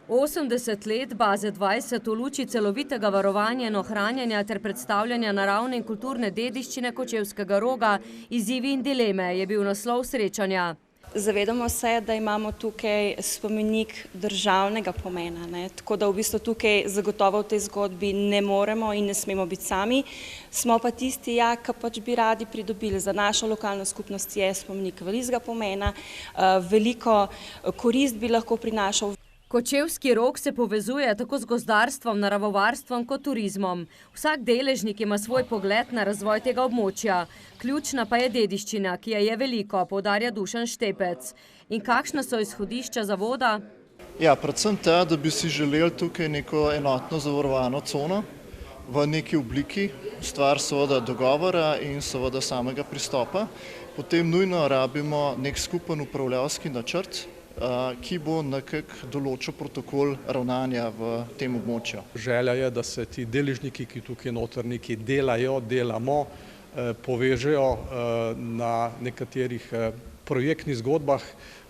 80 let baze 20 v luči celovitega varovanja in ohranjanja ter predstavljanja naravne in kulturne dediščine Kočevskega Roga, izzivi in dileme je bil naslov srečanja. Zavedamo se, da imamo tukaj spomenik državnega pomena, tako da v bistvu tukaj zagotovo v tej zgodbi ne moremo in ne smemo biti sami. Smo pa tisti, ki pač bi radi pridobili. Za našo lokalno skupnost je spomenik velikega pomena, veliko korist bi lahko prinašal. Kočevski Rog se povezuje tako z gozdarstvom, naravovarstvom kot turizmom. Vsak deležnik ima svoj pogled na razvoj tega območja. Ključna pa je dediščina, ki je veliko, poudarja Dušan Štepec. In kakšna so izhodišča zavoda? Ja, predvsem ta, da bi si želeli tukaj neko enotno zavarovano cono v neki obliki, stvar seveda dogovora in seveda samega pristopa. Potem nujno rabimo nek skupen upravljavski načrt, ki bo nekako določil protokol ravnanja v tem območju. Želja je, da se ti deležniki, ki tukaj noter nekaj delamo, povežejo na nekaterih projektnih zgodbah,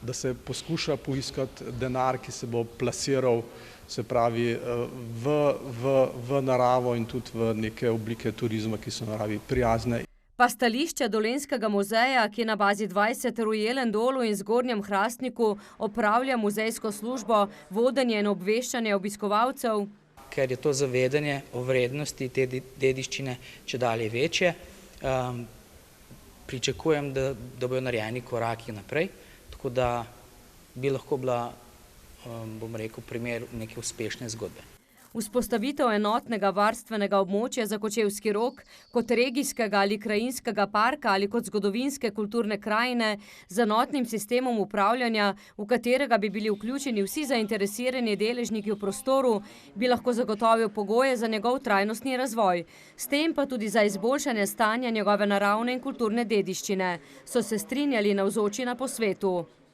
da se poskuša poiskati denar, ki se bo plasiral, se pravi v naravo in tudi v neke oblike turizma, ki so naravi prijazne. Pa stališče Dolenjskega muzeja, ki na bazi 20 v Jelem Dolu in Zgornjem Hrastniku opravlja muzejsko službo, vodenje in obveščanje obiskovalcev. Ker je to zavedanje o vrednosti te dediščine čedalje večje, pričakujem, da bodo narejeni koraki naprej, tako da bi lahko bila, bom rekel, primer neke uspešne zgodbe. Vzpostavitev enotnega varstvenega območja za Kočevski Rog kot regijskega ali krajinskega parka ali kot zgodovinske kulturne krajine z enotnim sistemom upravljanja, v katerega bi bili vključeni vsi zainteresirani deležniki v prostoru, bi lahko zagotovil pogoje za njegov trajnostni razvoj. S tem pa tudi za izboljšanje stanja njegove naravne in kulturne dediščine, so se strinjali navzoči na posvetu.